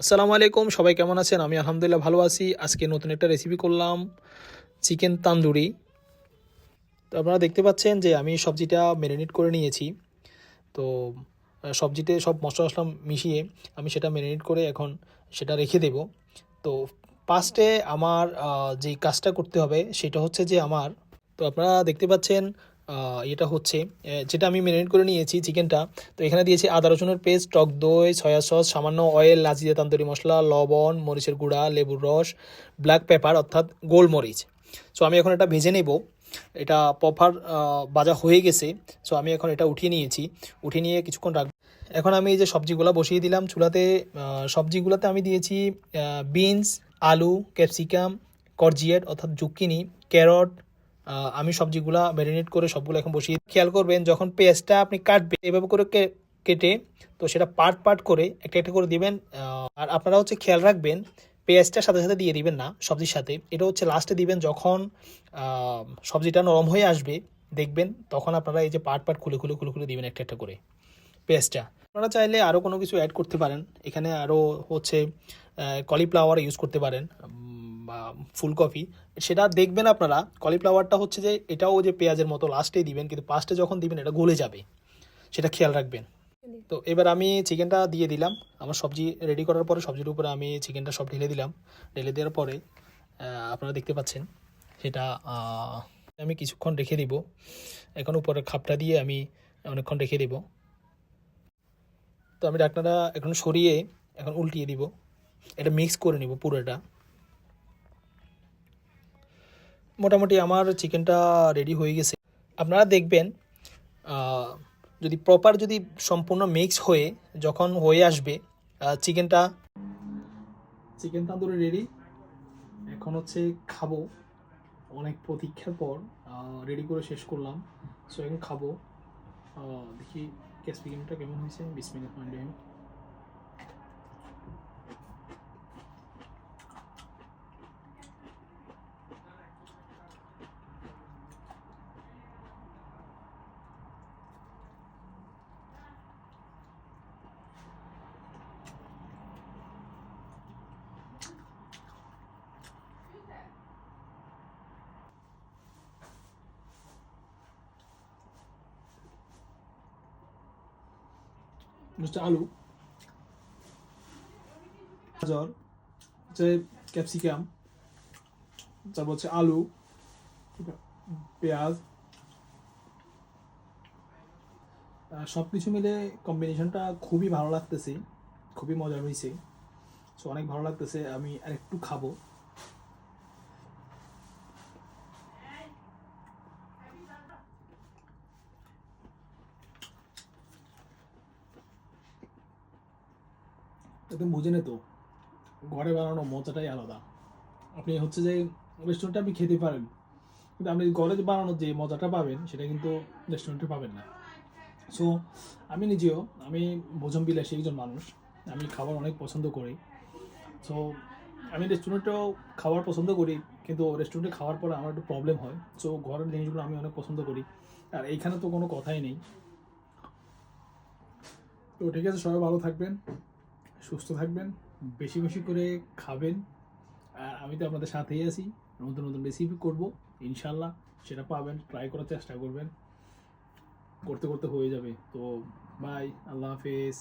আসসালামু আলাইকুম, সবাই কেমন আছেন? আমি আলহামদুলিল্লাহ ভালো আছি। আজকে নতুন একটা রেসিপি করলাম, চিকেন তান্দুরি। তো আপনারা দেখতে পাচ্ছেন যে আমি সবজিটা ম্যারিনেট করে নিয়েছি। তো সবজিতে সব মশলা টশলা মিশিয়ে আমি সেটা ম্যারিনেট করে এখন সেটা রেখে দেব। তো ফার্স্টে আমার যেই কাজটা করতে হবে সেটা হচ্ছে যে তো আপনারা দেখতে পাচ্ছেন এটা হচ্ছে যেটা আমি ম্যারিনেট করে নিয়েছি চিকেনটা। তো এখানে দিয়েছি আদা রসুনের পেস্ট, টক দই, সয়া সস, সামান্য অয়েল, লাজিয়ে তান্দুরি মশলা, লবণ, মরিচের গুঁড়া, লেবুর রস, ব্ল্যাক পেপার অর্থাৎ গোলমরিচ। সো আমি এখন এটা ভেজে নেব। এটা প্রপার ভাজা হয়ে গেছে। সো আমি এখন এটা উঠিয়ে নিয়েছি। উঠিয়ে নিয়ে কিছুক্ষণ রাখবো। এখন আমি এই যে সবজিগুলো বসিয়ে দিলাম চুলাতে। সবজিগুলোতে আমি দিয়েছি বিনস, আলু, ক্যাপসিকাম, করজিয়েট অর্থাৎ জুকিনি, ক্যারট। আমি সবজিগুলা ম্যারিনেট করে সবগুলো এখন বসিয়ে খেয়াল করবেন যখন পেঁয়াজটা আপনি কাটবেন এভাবে করে কেটে তো সেটা পার্ট পার্ট করে একটা একটা করে দিবেন। আর আপনারা হচ্ছে খেয়াল রাখবেন পেঁয়াজটার সাথে সাথে দিয়ে দিবেন না সবজির সাথে, এটা হচ্ছে লাস্টে দিবেন যখন সবজিটা নরম হয়ে আসবে। দেখবেন তখন আপনারা এই যে পার্ট পার্ট খুলে খুলে খুলে খুলে দিবেন একটা একটা করে পেঁয়াজটা। আপনারা চাইলে আরও কোনো কিছু অ্যাড করতে পারেন, এখানে আরও হচ্ছে কলিফ্লাওয়ার ইউজ করতে পারেন বা ফুলকপি। সেটা দেখবেন আপনারা কলিফ্লাওয়ারটা হচ্ছে যে এটাও যে পেঁয়াজের মতো লাস্টেই দিবেন, কিন্তু ফার্স্টে যখন দিবেন এটা গলে যাবে, সেটা খেয়াল রাখবেন। তো এবার আমি চিকেনটা দিয়ে দিলাম। আমার সবজি রেডি করার পরে সবজির উপরে আমি চিকেনটা সব ঢেলে দিলাম। ঢেলে দেওয়ার পরে আপনারা দেখতে পাচ্ছেন সেটা আমি কিছুক্ষণ রেখে দিব। এখন উপরে খাপটা দিয়ে আমি অনেকক্ষণ রেখে দেব। তো আমি ঢাকনাটা এখন সরিয়ে এখন উল্টিয়ে দিব। এটা মিক্স করে নিব পুরোটা। মোটামুটি আমার চিকেনটা রেডি হয়ে গেছে। আপনারা দেখবেন যদি প্রপার যদি সম্পূর্ণ মিক্স হয়ে যখন হয়ে আসবে চিকেনটা, চিকেন তান্দুরি রেডি। এখন হচ্ছে খাবো। অনেক প্রতীক্ষার পর রেডি করে শেষ করলাম। সো এখন খাবো। দেখি ক্যাসপিকামটা কেমন হয়েছে। বিসমিল্লাহির রহমানির রহিম। হচ্ছে আলু, গাজর, হচ্ছে ক্যাপসিকাম, তারপর হচ্ছে আলু, পেঁয়াজ, সব কিছু মিলে কম্বিনেশনটা খুবই ভালো লাগতেছে, খুবই মজার হয়েছে। সো অনেক ভালো লাগতেছে। আমি আর একটু খাবো। একদম বুঝে তো, ঘরে বানানো মজাটাই আলাদা। আপনি হচ্ছে যে রেস্টুরেন্টে আপনি খেতে পারেন, কিন্তু আপনি ঘরে বানানোর যে মজাটা পাবেন সেটা কিন্তু রেস্টুরেন্টে পাবেন না। সো আমি নিজেও আমি ভোজন বিলাসী একজন মানুষ। আমি খাবার অনেক পছন্দ করি। সো আমি রেস্টুরেন্টেও খাবার পছন্দ করি, কিন্তু রেস্টুরেন্টে খাওয়ার পরে আমার একটু প্রবলেম হয়। সো ঘরের জিনিসগুলো আমি অনেক পছন্দ করি। আর এইখানে তো কোনো কথাই নেই। তো ঠিক আছে, সবাই ভালো থাকবেন, সুস্থ থাকবেন, বেশি বেশি করে খাবেন। আর আমি তো আপনাদের সাথেই আছি। নতুন নতুন রেসিপি করব ইনশাল্লাহ, সেটা পাবেন। ট্রাই করার চেষ্টা করবেন, করতে করতে হয়ে যাবে। তো বাই, আল্লাহ হাফেজ।